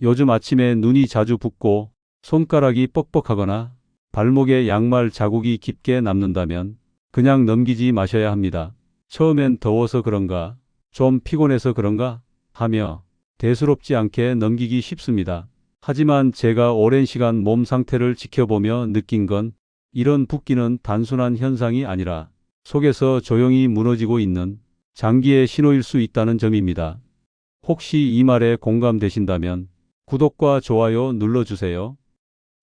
요즘 아침에 눈이 자주 붓고 손가락이 뻑뻑하거나 발목에 양말 자국이 깊게 남는다면 그냥 넘기지 마셔야 합니다. 처음엔 더워서 그런가, 좀 피곤해서 그런가 하며 대수롭지 않게 넘기기 쉽습니다. 하지만 제가 오랜 시간 몸 상태를 지켜보며 느낀 건 이런 붓기는 단순한 현상이 아니라 속에서 조용히 무너지고 있는 장기의 신호일 수 있다는 점입니다. 혹시 이 말에 공감되신다면 구독과 좋아요 눌러주세요.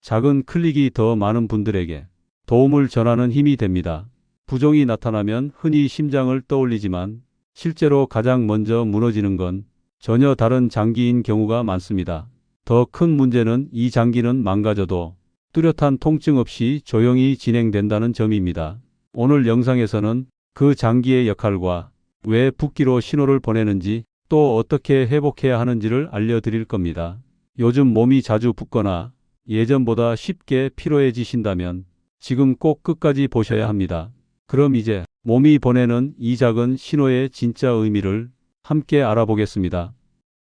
작은 클릭이 더 많은 분들에게 도움을 전하는 힘이 됩니다. 부종이 나타나면 흔히 심장을 떠올리지만 실제로 가장 먼저 무너지는 건 전혀 다른 장기인 경우가 많습니다. 더 큰 문제는 이 장기는 망가져도 뚜렷한 통증 없이 조용히 진행된다는 점입니다. 오늘 영상에서는 그 장기의 역할과 왜 붓기로 신호를 보내는지 또 어떻게 회복해야 하는지를 알려드릴 겁니다. 요즘 몸이 자주 붓거나 예전보다 쉽게 피로해지신다면 지금 꼭 끝까지 보셔야 합니다. 그럼 이제 몸이 보내는 이 작은 신호의 진짜 의미를 함께 알아보겠습니다.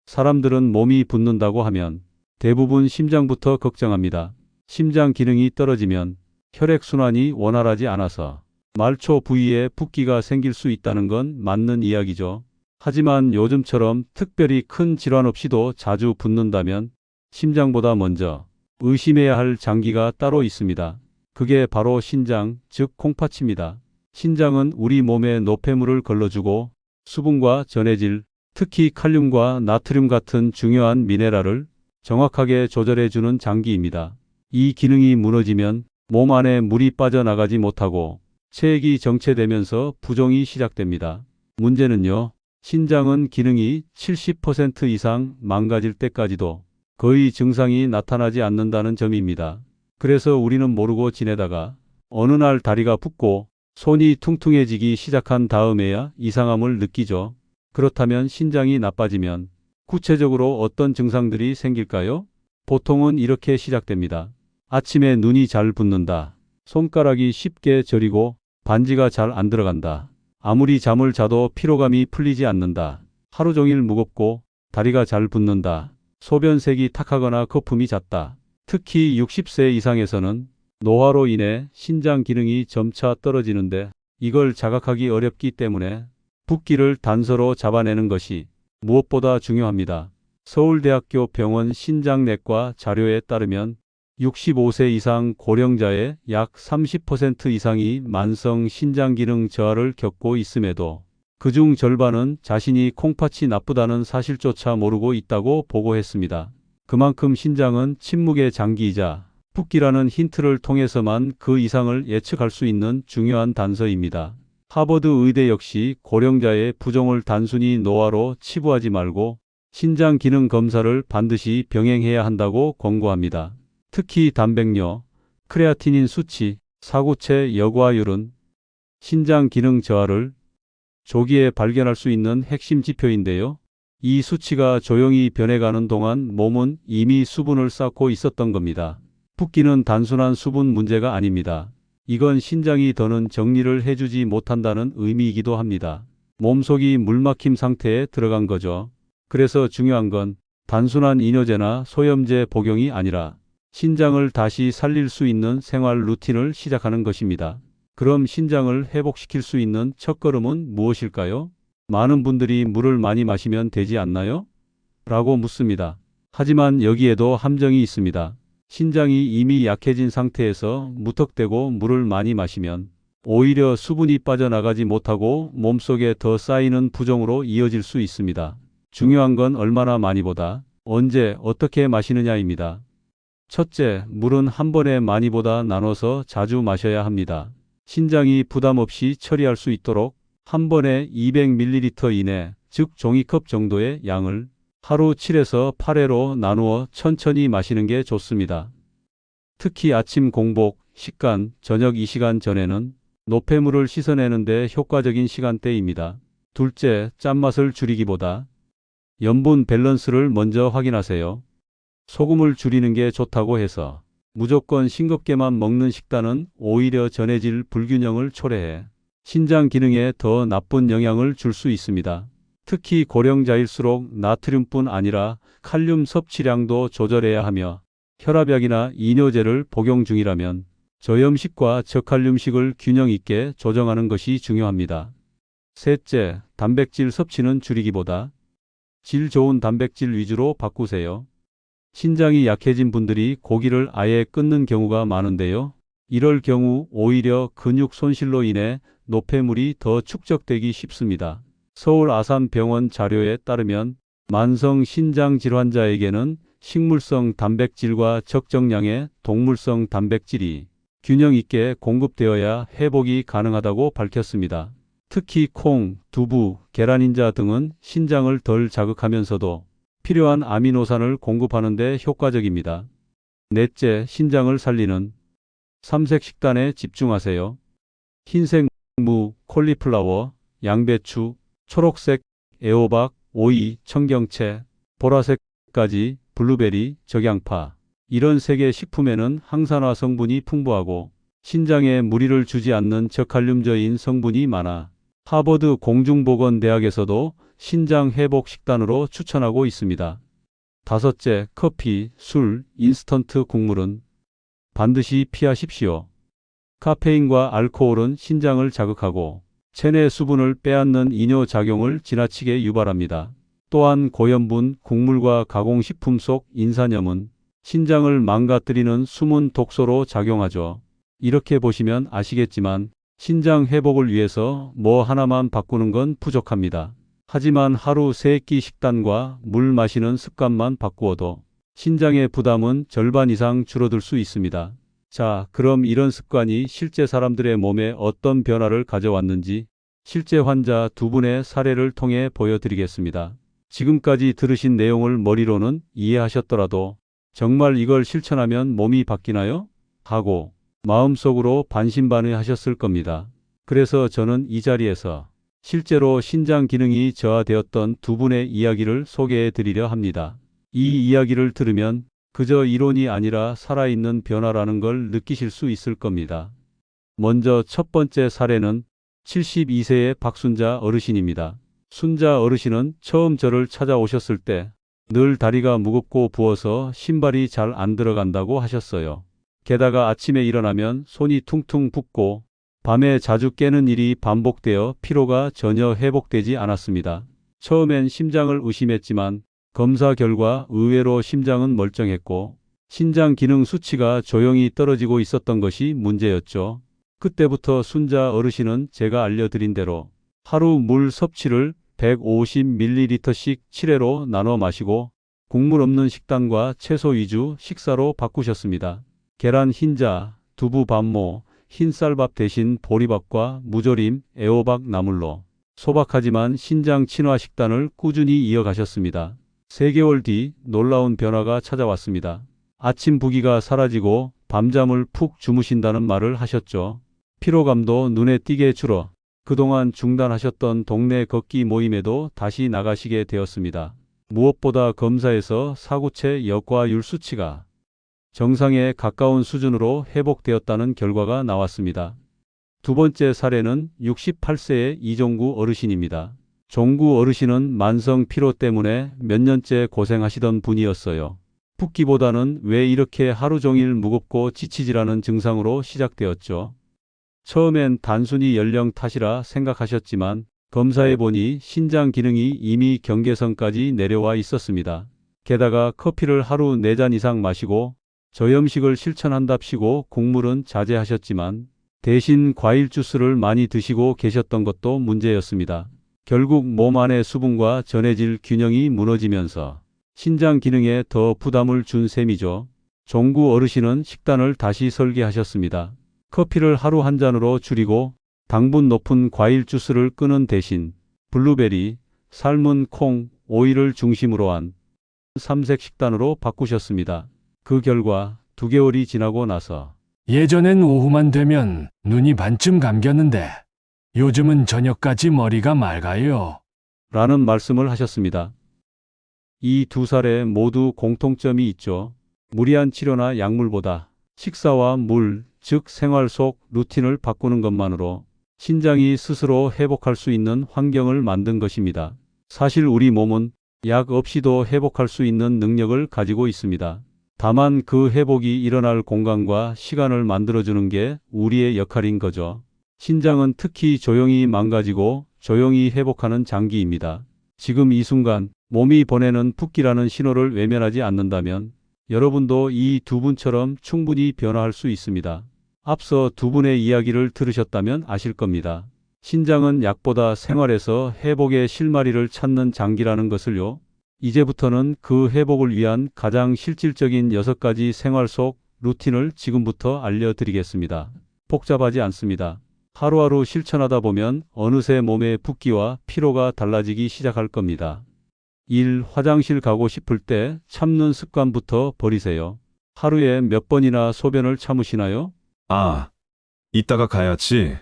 사람들은 몸이 붓는다고 하면 대부분 심장부터 걱정합니다. 심장 기능이 떨어지면 혈액순환이 원활하지 않아서 말초 부위에 붓기가 생길 수 있다는 건 맞는 이야기죠. 하지만 요즘처럼 특별히 큰 질환 없이도 자주 붓는다면 심장보다 먼저 의심해야 할 장기가 따로 있습니다. 그게 바로 신장, 즉 콩팥입니다. 신장은 우리 몸에 노폐물을 걸러주고 수분과 전해질, 특히 칼륨과 나트륨 같은 중요한 미네랄을 정확하게 조절해주는 장기입니다. 이 기능이 무너지면 몸 안에 물이 빠져나가지 못하고 체액이 정체되면서 부종이 시작됩니다. 문제는요, 신장은 기능이 70% 이상 망가질 때까지도 거의 증상이 나타나지 않는다는 점입니다. 그래서 우리는 모르고 지내다가 어느 날 다리가 붓고 손이 퉁퉁해지기 시작한 다음에야 이상함을 느끼죠. 그렇다면 신장이 나빠지면 구체적으로 어떤 증상들이 생길까요? 보통은 이렇게 시작됩니다. 아침에 눈이 잘 붓는다. 손가락이 쉽게 저리고 반지가 잘 안 들어간다. 아무리 잠을 자도 피로감이 풀리지 않는다. 하루 종일 무겁고 다리가 잘 붓는다. 소변색이 탁하거나 거품이 잦다. 특히 60세 이상에서는 노화로 인해 신장 기능이 점차 떨어지는데 이걸 자각하기 어렵기 때문에 붓기를 단서로 잡아내는 것이 무엇보다 중요합니다. 서울대학교 병원 신장내과 자료에 따르면 65세 이상 고령자의 약 30% 이상이 만성 신장기능 저하를 겪고 있음에도 그중 절반은 자신이 콩팥이 나쁘다는 사실조차 모르고 있다고 보고했습니다. 그만큼 신장은 침묵의 장기이자 붓기라는 힌트를 통해서만 그 이상을 예측할 수 있는 중요한 단서입니다. 하버드 의대 역시 고령자의 부종을 단순히 노화로 치부하지 말고 신장 기능 검사를 반드시 병행해야 한다고 권고합니다. 특히 단백뇨, 크레아티닌 수치, 사구체 여과율은 신장 기능 저하를 조기에 발견할 수 있는 핵심 지표인데요. 이 수치가 조용히 변해가는 동안 몸은 이미 수분을 쌓고 있었던 겁니다. 붓기는 단순한 수분 문제가 아닙니다. 이건 신장이 더는 정리를 해주지 못한다는 의미이기도 합니다. 몸속이 물막힘 상태에 들어간 거죠. 그래서 중요한 건 단순한 이뇨제나 소염제 복용이 아니라 신장을 다시 살릴 수 있는 생활 루틴을 시작하는 것입니다. 그럼 신장을 회복시킬 수 있는 첫걸음은 무엇일까요? 많은 분들이 물을 많이 마시면 되지 않나요? 라고 묻습니다. 하지만 여기에도 함정이 있습니다. 신장이 이미 약해진 상태에서 무턱대고 물을 많이 마시면 오히려 수분이 빠져나가지 못하고 몸속에 더 쌓이는 부종으로 이어질 수 있습니다. 중요한 건 얼마나 많이보다 언제 어떻게 마시느냐입니다. 첫째, 물은 한 번에 많이보다 나눠서 자주 마셔야 합니다. 신장이 부담 없이 처리할 수 있도록 한 번에 200ml 이내, 즉 종이컵 정도의 양을 하루 7에서 8회로 나누어 천천히 마시는 게 좋습니다. 특히 아침 공복, 식간, 저녁 이 시간 전에는 노폐물을 씻어내는 데 효과적인 시간대입니다. 둘째, 짠맛을 줄이기보다 염분 밸런스를 먼저 확인하세요. 소금을 줄이는 게 좋다고 해서 무조건 싱겁게만 먹는 식단은 오히려 전해질 불균형을 초래해 신장 기능에 더 나쁜 영향을 줄 수 있습니다. 특히 고령자일수록 나트륨뿐 아니라 칼륨 섭취량도 조절해야 하며 혈압약이나 이뇨제를 복용 중이라면 저염식과 저칼륨식을 균형 있게 조정하는 것이 중요합니다. 셋째, 단백질 섭취는 줄이기보다 질 좋은 단백질 위주로 바꾸세요. 신장이 약해진 분들이 고기를 아예 끊는 경우가 많은데요. 이럴 경우 오히려 근육 손실로 인해 노폐물이 더 축적되기 쉽습니다. 서울 아산병원 자료에 따르면 만성 신장 질환자에게는 식물성 단백질과 적정량의 동물성 단백질이 균형 있게 공급되어야 회복이 가능하다고 밝혔습니다. 특히 콩, 두부, 계란인자 등은 신장을 덜 자극하면서도 필요한 아미노산을 공급하는 데 효과적입니다. 넷째, 신장을 살리는 삼색 식단에 집중하세요. 흰색 무, 콜리플라워, 양배추, 초록색 애호박, 오이, 청경채, 보라색까지 블루베리, 적양파. 이런 세계 식품에는 항산화 성분이 풍부하고 신장에 무리를 주지 않는 저칼륨저인 성분이 많아 하버드 공중보건대학에서도 신장 회복 식단으로 추천하고 있습니다. 다섯째, 커피, 술, 인스턴트 국물은 반드시 피하십시오. 카페인과 알코올은 신장을 자극하고 체내 수분을 빼앗는 이뇨작용을 지나치게 유발합니다. 또한 고염분, 곡물과 가공식품 속 인산염은 신장을 망가뜨리는 숨은 독소로 작용하죠. 이렇게 보시면 아시겠지만 신장 회복을 위해서 뭐 하나만 바꾸는 건 부족합니다. 하지만 하루 3끼 식단과 물 마시는 습관만 바꾸어도 신장의 부담은 절반 이상 줄어들 수 있습니다. 자, 그럼 이런 습관이 실제 사람들의 몸에 어떤 변화를 가져왔는지 실제 환자 2분의 사례를 통해 보여드리겠습니다. 지금까지 들으신 내용을 머리로는 이해하셨더라도 정말 이걸 실천하면 몸이 바뀌나요? 하고 마음속으로 반신반의하셨을 겁니다. 그래서 저는 이 자리에서 실제로 신장 기능이 저하되었던 2분의 이야기를 소개해 드리려 합니다. 이 이야기를 들으면 그저 이론이 아니라 살아있는 변화라는 걸 느끼실 수 있을 겁니다. 먼저 첫 번째 사례는 72세의 박순자 어르신입니다. 순자 어르신은 처음 저를 찾아오셨을 때 늘 다리가 무겁고 부어서 신발이 잘 안 들어간다고 하셨어요. 게다가 아침에 일어나면 손이 퉁퉁 붓고 밤에 자주 깨는 일이 반복되어 피로가 전혀 회복되지 않았습니다. 처음엔 심장을 의심했지만 검사 결과 의외로 심장은 멀쩡했고 신장 기능 수치가 조용히 떨어지고 있었던 것이 문제였죠. 그때부터 순자 어르신은 제가 알려드린 대로 하루 물 섭취를 150ml씩 7회로 나눠 마시고 국물 없는 식단과 채소 위주 식사로 바꾸셨습니다. 계란 흰자, 두부 반모, 흰쌀밥 대신 보리밥과 무조림, 애호박 나물로 소박하지만 신장 친화 식단을 꾸준히 이어가셨습니다. 3개월 뒤 놀라운 변화가 찾아왔습니다. 아침 부기가 사라지고 밤잠을 푹 주무신다는 말을 하셨죠. 피로감도 눈에 띄게 줄어 그동안 중단하셨던 동네 걷기 모임에도 다시 나가시게 되었습니다. 무엇보다 검사에서 사구체 역과율 수치가 정상에 가까운 수준으로 회복되었다는 결과가 나왔습니다. 두 번째 사례는 68세의 이종구 어르신입니다. 종구 어르신은 만성 피로 때문에 몇 년째 고생하시던 분이었어요. 붓기보다는 왜 이렇게 하루 종일 무겁고 지치지라는 증상으로 시작되었죠. 처음엔 단순히 연령 탓이라 생각하셨지만 검사해보니 신장 기능이 이미 경계선까지 내려와 있었습니다. 게다가 커피를 하루 4잔 이상 마시고 저염식을 실천한답시고 국물은 자제하셨지만 대신 과일 주스를 많이 드시고 계셨던 것도 문제였습니다. 결국 몸 안의 수분과 전해질 균형이 무너지면서 신장 기능에 더 부담을 준 셈이죠. 종구 어르신은 식단을 다시 설계하셨습니다. 커피를 하루 1잔으로 줄이고 당분 높은 과일 주스를 끄는 대신 블루베리, 삶은 콩, 오이를 중심으로 한 삼색 식단으로 바꾸셨습니다. 그 결과 2개월이 지나고 나서 예전엔 오후만 되면 눈이 반쯤 감겼는데 요즘은 저녁까지 머리가 맑아요. 라는 말씀을 하셨습니다. 이 2사례 모두 공통점이 있죠. 무리한 치료나 약물보다 식사와 물, 즉 생활 속 루틴을 바꾸는 것만으로 신장이 스스로 회복할 수 있는 환경을 만든 것입니다. 사실 우리 몸은 약 없이도 회복할 수 있는 능력을 가지고 있습니다. 다만 그 회복이 일어날 공간과 시간을 만들어주는 게 우리의 역할인 거죠. 신장은 특히 조용히 망가지고 조용히 회복하는 장기입니다. 지금 이 순간 몸이 보내는 붓기라는 신호를 외면하지 않는다면 여러분도 이 두 분처럼 충분히 변화할 수 있습니다. 앞서 두 분의 이야기를 들으셨다면 아실 겁니다. 신장은 약보다 생활에서 회복의 실마리를 찾는 장기라는 것을요. 이제부터는 그 회복을 위한 가장 실질적인 6가지 생활 속 루틴을 지금부터 알려드리겠습니다. 복잡하지 않습니다. 하루하루 실천하다 보면 어느새 몸의 붓기와 피로가 달라지기 시작할 겁니다. 1. 화장실 가고 싶을 때 참는 습관부터 버리세요. 하루에 몇 번이나 소변을 참으시나요? 아, 이따가 가야지.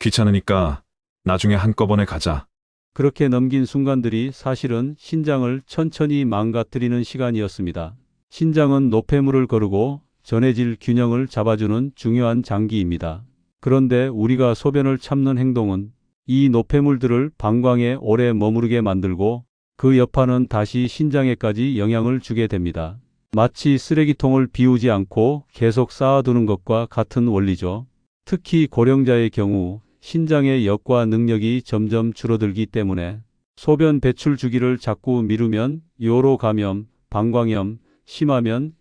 귀찮으니까 나중에 한꺼번에 가자. 그렇게 넘긴 순간들이 사실은 신장을 천천히 망가뜨리는 시간이었습니다. 신장은 노폐물을 거르고 전해질 균형을 잡아주는 중요한 장기입니다. 그런데 우리가 소변을 참는 행동은 이 노폐물들을 방광에 오래 머무르게 만들고 그 여파는 다시 신장에까지 영향을 주게 됩니다. 마치 쓰레기통을 비우지 않고 계속 쌓아두는 것과 같은 원리죠. 특히 고령자의 경우 신장의 역과 능력이 점점 줄어들기 때문에 소변 배출 주기를 자꾸 미루면 요로 감염, 방광염, 심하면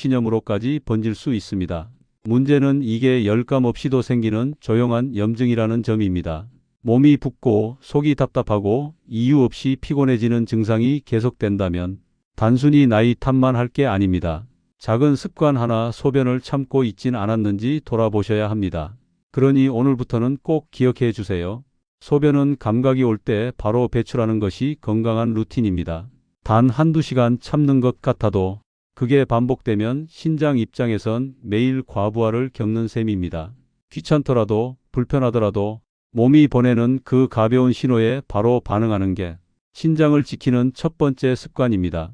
신우신염으로까지 번질 수 있습니다. 문제는 이게 열감 없이도 생기는 조용한 염증이라는 점입니다. 몸이 붓고 속이 답답하고 이유 없이 피곤해지는 증상이 계속된다면 단순히 나이 탓만 할 게 아닙니다. 작은 습관 하나 소변을 참고 있진 않았는지 돌아보셔야 합니다. 그러니 오늘부터는 꼭 기억해 주세요. 소변은 감각이 올 때 바로 배출하는 것이 건강한 루틴입니다. 단 한두 시간 참는 것 같아도 그게 반복되면 신장 입장에선 매일 과부하를 겪는 셈입니다. 귀찮더라도 불편하더라도 몸이 보내는 그 가벼운 신호에 바로 반응하는 게 신장을 지키는 첫 번째 습관입니다.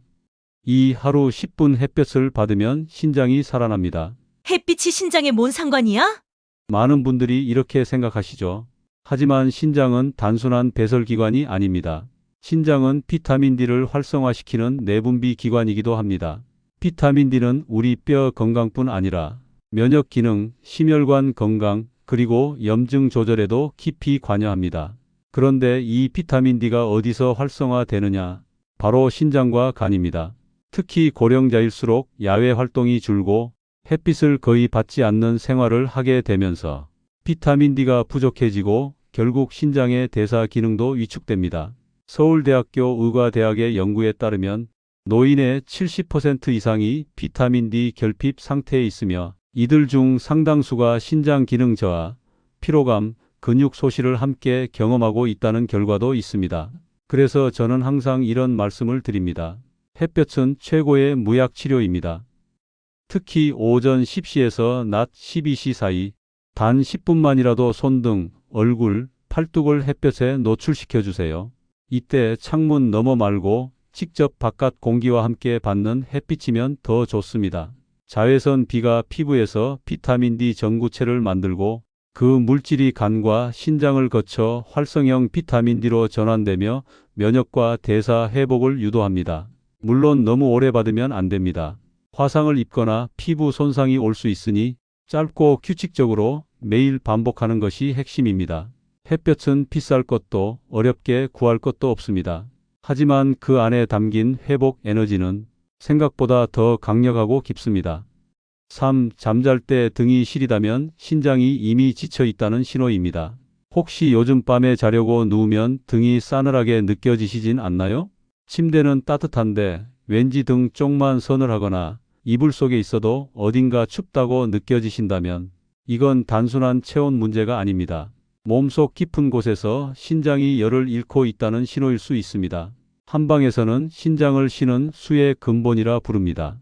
이 하루 10분 햇볕을 받으면 신장이 살아납니다. 햇빛이 신장에 뭔 상관이야? 많은 분들이 이렇게 생각하시죠. 하지만 신장은 단순한 배설기관이 아닙니다. 신장은 비타민 D를 활성화시키는 내분비 기관이기도 합니다. 비타민 D는 우리 뼈 건강뿐 아니라 면역 기능, 심혈관 건강, 그리고 염증 조절에도 깊이 관여합니다. 그런데 이 비타민 D가 어디서 활성화되느냐? 바로 신장과 간입니다. 특히 고령자일수록 야외 활동이 줄고 햇빛을 거의 받지 않는 생활을 하게 되면서 비타민 D가 부족해지고 결국 신장의 대사 기능도 위축됩니다. 서울대학교 의과대학의 연구에 따르면 노인의 70% 이상이 비타민 D 결핍 상태에 있으며 이들 중 상당수가 신장 기능 저하, 피로감, 근육 소실을 함께 경험하고 있다는 결과도 있습니다. 그래서 저는 항상 이런 말씀을 드립니다. 햇볕은 최고의 무약 치료입니다. 특히 오전 10시에서 낮 12시 사이 단 10분만이라도 손등, 얼굴, 팔뚝을 햇볕에 노출시켜 주세요. 이때 창문 너머 말고 직접 바깥 공기와 함께 받는 햇빛이면 더 좋습니다. 자외선 B가 피부에서 비타민 D 전구체를 만들고 그 물질이 간과 신장을 거쳐 활성형 비타민 D로 전환되며 면역과 대사 회복을 유도합니다. 물론 너무 오래 받으면 안 됩니다. 화상을 입거나 피부 손상이 올 수 있으니 짧고 규칙적으로 매일 반복하는 것이 핵심입니다. 햇볕은 비쌀 것도 어렵게 구할 것도 없습니다. 하지만 그 안에 담긴 회복 에너지는 생각보다 더 강력하고 깊습니다. 3. 잠잘 때 등이 시리다면 신장이 이미 지쳐 있다는 신호입니다. 혹시 요즘 밤에 자려고 누우면 등이 싸늘하게 느껴지시진 않나요? 침대는 따뜻한데 왠지 등 쪽만 서늘하거나 이불 속에 있어도 어딘가 춥다고 느껴지신다면 이건 단순한 체온 문제가 아닙니다. 몸속 깊은 곳에서 신장이 열을 잃고 있다는 신호일 수 있습니다. 한방에서는 신장을 쉬는 수의 근본이라 부릅니다.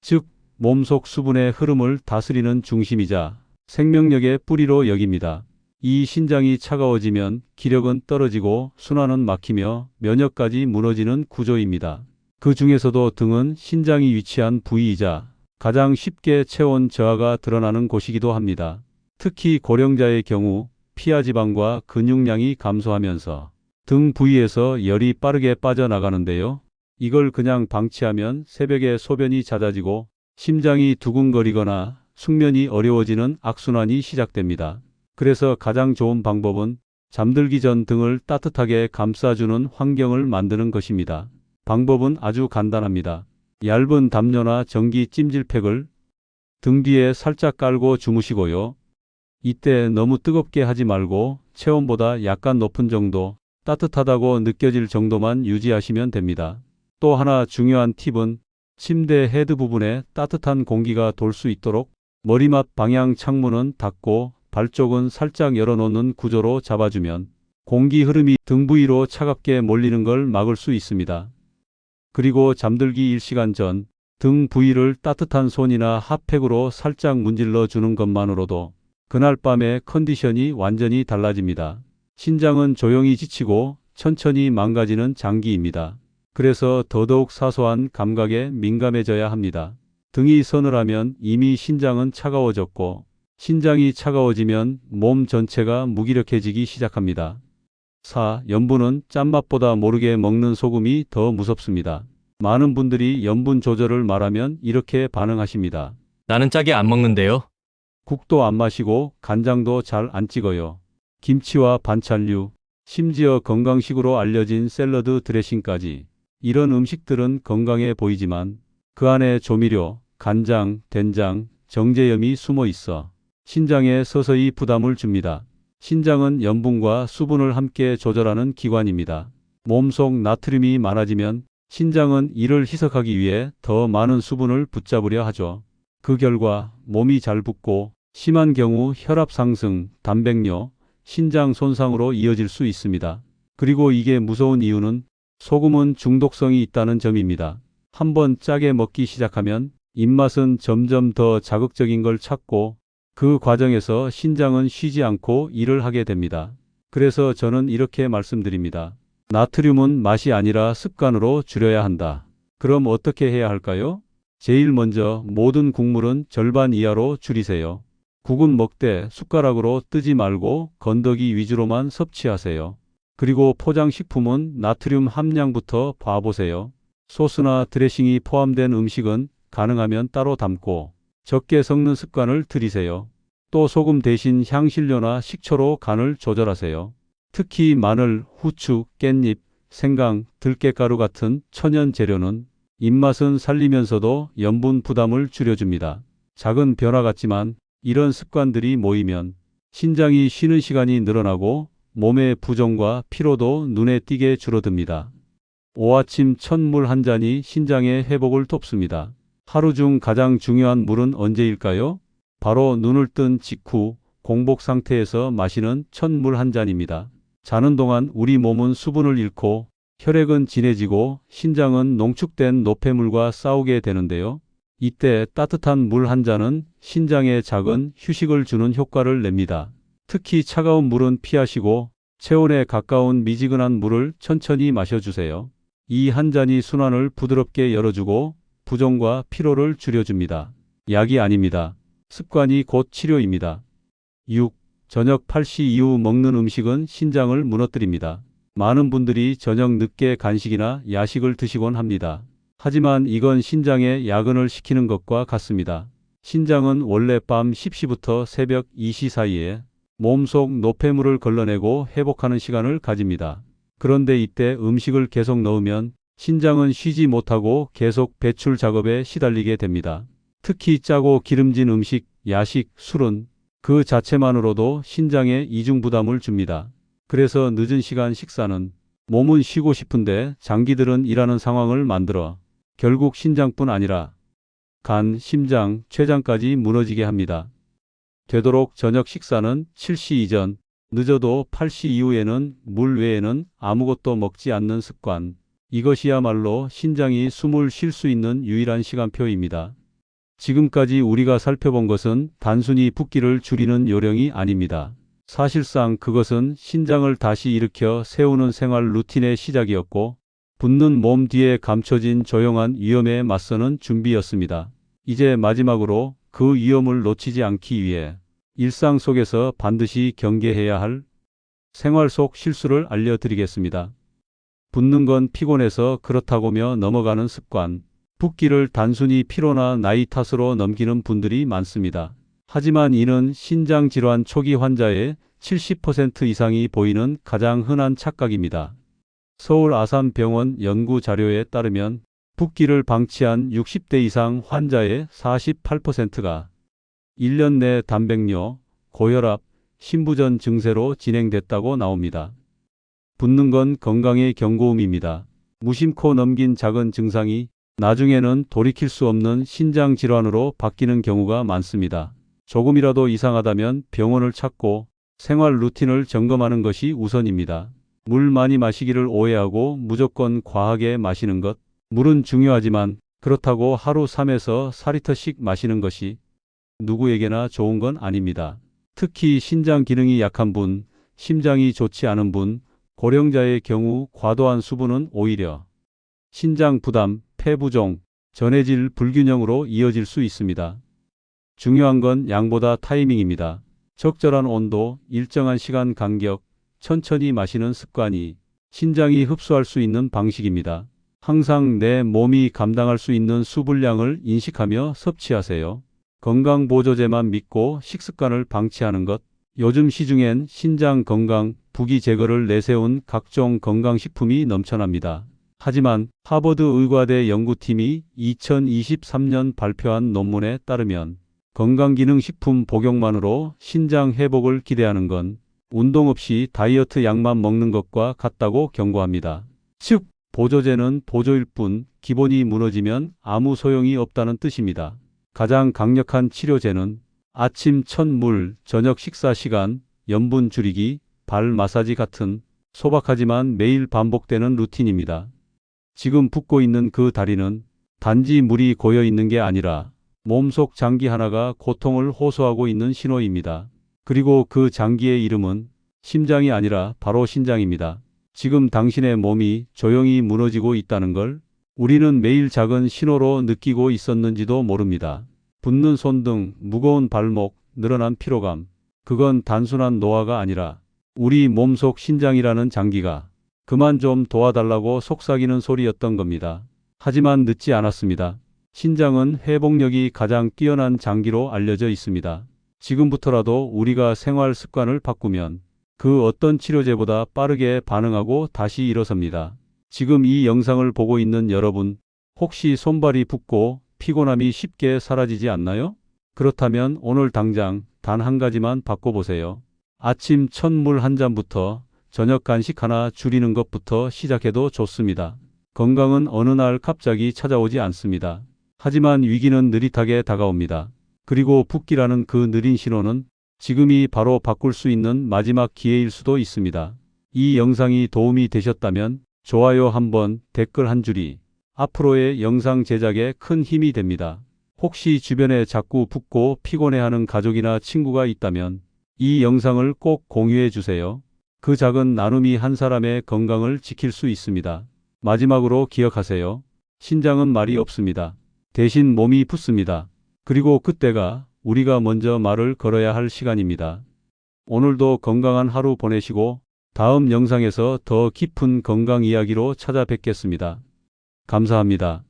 즉, 몸속 수분의 흐름을 다스리는 중심이자 생명력의 뿌리로 여깁니다. 이 신장이 차가워지면 기력은 떨어지고 순환은 막히며 면역까지 무너지는 구조입니다. 그 중에서도 등은 신장이 위치한 부위이자 가장 쉽게 체온 저하가 드러나는 곳이기도 합니다. 특히 고령자의 경우 피하 지방과 근육량이 감소하면서 등 부위에서 열이 빠르게 빠져나가는데요. 이걸 그냥 방치하면 새벽에 소변이 잦아지고 심장이 두근거리거나 숙면이 어려워지는 악순환이 시작됩니다. 그래서 가장 좋은 방법은 잠들기 전 등을 따뜻하게 감싸주는 환경을 만드는 것입니다. 방법은 아주 간단합니다. 얇은 담요나 전기 찜질팩을 등 뒤에 살짝 깔고 주무시고요. 이때 너무 뜨겁게 하지 말고 체온보다 약간 높은 정도, 따뜻하다고 느껴질 정도만 유지하시면 됩니다. 또 하나 중요한 팁은 침대 헤드 부분에 따뜻한 공기가 돌 수 있도록 머리맡 방향 창문은 닫고 발 쪽은 살짝 열어놓는 구조로 잡아주면 공기 흐름이 등 부위로 차갑게 몰리는 걸 막을 수 있습니다. 그리고 잠들기 1시간 전 등 부위를 따뜻한 손이나 핫팩으로 살짝 문질러 주는 것만으로도 그날 밤의 컨디션이 완전히 달라집니다. 신장은 조용히 지치고 천천히 망가지는 장기입니다. 그래서 더더욱 사소한 감각에 민감해져야 합니다. 등이 서늘하면 이미 신장은 차가워졌고 신장이 차가워지면 몸 전체가 무기력해지기 시작합니다. 4. 염분은 짠맛보다 모르게 먹는 소금이 더 무섭습니다. 많은 분들이 염분 조절을 말하면 이렇게 반응하십니다. 나는 짜게 안 먹는데요. 국도 안 마시고 간장도 잘 안 찍어요. 김치와 반찬류, 심지어 건강식으로 알려진 샐러드 드레싱까지. 이런 음식들은 건강해 보이지만 그 안에 조미료, 간장, 된장, 정제염이 숨어 있어 신장에 서서히 부담을 줍니다. 신장은 염분과 수분을 함께 조절하는 기관입니다. 몸속 나트륨이 많아지면 신장은 이를 희석하기 위해 더 많은 수분을 붙잡으려 하죠. 그 결과 몸이 잘 붓고 심한 경우 혈압 상승, 단백뇨, 신장 손상으로 이어질 수 있습니다. 그리고 이게 무서운 이유는 소금은 중독성이 있다는 점입니다. 한번 짜게 먹기 시작하면 입맛은 점점 더 자극적인 걸 찾고 그 과정에서 신장은 쉬지 않고 일을 하게 됩니다. 그래서 저는 이렇게 말씀드립니다. 나트륨은 맛이 아니라 습관으로 줄여야 한다. 그럼 어떻게 해야 할까요? 제일 먼저 모든 국물은 절반 이하로 줄이세요. 국은 먹되 숟가락으로 뜨지 말고 건더기 위주로만 섭취하세요. 그리고 포장식품은 나트륨 함량부터 봐보세요. 소스나 드레싱이 포함된 음식은 가능하면 따로 담고 적게 섞는 습관을 들이세요. 또 소금 대신 향신료나 식초로 간을 조절하세요. 특히 마늘, 후추, 깻잎, 생강, 들깨가루 같은 천연 재료는 입맛은 살리면서도 염분 부담을 줄여줍니다. 작은 변화 같지만 이런 습관들이 모이면 신장이 쉬는 시간이 늘어나고 몸의 부종과 피로도 눈에 띄게 줄어듭니다. 오아침 첫 물 한 잔이 신장의 회복을 돕습니다. 하루 중 가장 중요한 물은 언제일까요? 바로 눈을 뜬 직후 공복 상태에서 마시는 첫 물 한 잔입니다. 자는 동안 우리 몸은 수분을 잃고 혈액은 진해지고 신장은 농축된 노폐물과 싸우게 되는데요. 이때 따뜻한 물 한 잔은 신장에 작은 휴식을 주는 효과를 냅니다. 특히 차가운 물은 피하시고 체온에 가까운 미지근한 물을 천천히 마셔주세요. 이 한 잔이 순환을 부드럽게 열어주고 부종과 피로를 줄여줍니다. 약이 아닙니다. 습관이 곧 치료입니다. 6. 저녁 8시 이후 먹는 음식은 신장을 무너뜨립니다. 많은 분들이 저녁 늦게 간식이나 야식을 드시곤 합니다. 하지만 이건 신장에 야근을 시키는 것과 같습니다. 신장은 원래 밤 10시부터 새벽 2시 사이에 몸속 노폐물을 걸러내고 회복하는 시간을 가집니다. 그런데 이때 음식을 계속 넣으면 신장은 쉬지 못하고 계속 배출 작업에 시달리게 됩니다. 특히 짜고 기름진 음식, 야식, 술은 그 자체만으로도 신장에 이중 부담을 줍니다. 그래서 늦은 시간 식사는 몸은 쉬고 싶은데 장기들은 일하는 상황을 만들어 결국 신장뿐 아니라 간, 심장, 췌장까지 무너지게 합니다. 되도록 저녁 식사는 7시 이전, 늦어도 8시 이후에는 물 외에는 아무것도 먹지 않는 습관. 이것이야말로 신장이 숨을 쉴 수 있는 유일한 시간표입니다. 지금까지 우리가 살펴본 것은 단순히 붓기를 줄이는 요령이 아닙니다. 사실상 그것은 신장을 다시 일으켜 세우는 생활 루틴의 시작이었고 붓는 몸 뒤에 감춰진 조용한 위험에 맞서는 준비였습니다. 이제 마지막으로 그 위험을 놓치지 않기 위해 일상 속에서 반드시 경계해야 할 생활 속 실수를 알려드리겠습니다. 붓는 건 피곤해서 그렇다고며 넘어가는 습관. 붓기를 단순히 피로나 나이 탓으로 넘기는 분들이 많습니다. 하지만 이는 신장 질환 초기 환자의 70% 이상이 보이는 가장 흔한 착각입니다. 서울 아산병원 연구 자료에 따르면 붓기를 방치한 60대 이상 환자의 48%가 1년 내 단백뇨, 고혈압, 심부전 증세로 진행됐다고 나옵니다. 붓는 건 건강의 경고음입니다. 무심코 넘긴 작은 증상이 나중에는 돌이킬 수 없는 신장 질환으로 바뀌는 경우가 많습니다. 조금이라도 이상하다면 병원을 찾고 생활 루틴을 점검하는 것이 우선입니다. 물 많이 마시기를 오해하고 무조건 과하게 마시는 것. 물은 중요하지만 그렇다고 하루 3에서 4리터씩 마시는 것이 누구에게나 좋은 건 아닙니다. 특히 신장 기능이 약한 분, 심장이 좋지 않은 분, 고령자의 경우 과도한 수분은 오히려 신장 부담, 폐부종, 전해질 불균형으로 이어질 수 있습니다. 중요한 건 양보다 타이밍입니다. 적절한 온도, 일정한 시간 간격, 천천히 마시는 습관이 신장이 흡수할 수 있는 방식입니다. 항상 내 몸이 감당할 수 있는 수분량을 인식하며 섭취하세요. 건강보조제만 믿고 식습관을 방치하는 것. 요즘 시중엔 신장 건강, 부기 제거를 내세운 각종 건강식품이 넘쳐납니다. 하지만 하버드 의과대 연구팀이 2023년 발표한 논문에 따르면 건강기능식품 복용만으로 신장 회복을 기대하는 건 운동 없이 다이어트 약만 먹는 것과 같다고 경고합니다. 즉, 보조제는 보조일 뿐 기본이 무너지면 아무 소용이 없다는 뜻입니다. 가장 강력한 치료제는 아침 첫 물, 저녁 식사 시간, 염분 줄이기, 발 마사지 같은 소박하지만 매일 반복되는 루틴입니다. 지금 붓고 있는 그 다리는 단지 물이 고여 있는 게 아니라 몸속 장기 하나가 고통을 호소하고 있는 신호입니다. 그리고 그 장기의 이름은 심장이 아니라 바로 신장입니다. 지금 당신의 몸이 조용히 무너지고 있다는 걸 우리는 매일 작은 신호로 느끼고 있었는지도 모릅니다. 붓는 손등, 무거운 발목, 늘어난 피로감. 그건 단순한 노화가 아니라 우리 몸속 신장이라는 장기가 그만 좀 도와달라고 속삭이는 소리였던 겁니다. 하지만 늦지 않았습니다. 신장은 회복력이 가장 뛰어난 장기로 알려져 있습니다. 지금부터라도 우리가 생활 습관을 바꾸면 그 어떤 치료제보다 빠르게 반응하고 다시 일어섭니다. 지금 이 영상을 보고 있는 여러분, 혹시 손발이 붓고 피곤함이 쉽게 사라지지 않나요? 그렇다면 오늘 당장 단 한 가지만 바꿔보세요. 아침 첫 물 한 잔부터 저녁 간식 하나 줄이는 것부터 시작해도 좋습니다. 건강은 어느 날 갑자기 찾아오지 않습니다. 하지만 위기는 느릿하게 다가옵니다. 그리고 붓기라는 그 느린 신호는 지금이 바로 바꿀 수 있는 마지막 기회일 수도 있습니다. 이 영상이 도움이 되셨다면 좋아요 한번, 댓글 한 줄이 앞으로의 영상 제작에 큰 힘이 됩니다. 혹시 주변에 자꾸 붓고 피곤해하는 가족이나 친구가 있다면 이 영상을 꼭 공유해 주세요. 그 작은 나눔이 한 사람의 건강을 지킬 수 있습니다. 마지막으로 기억하세요. 신장은 말이 없습니다. 대신 몸이 붓습니다. 그리고 그때가 우리가 먼저 말을 걸어야 할 시간입니다. 오늘도 건강한 하루 보내시고 다음 영상에서 더 깊은 건강 이야기로 찾아뵙겠습니다. 감사합니다.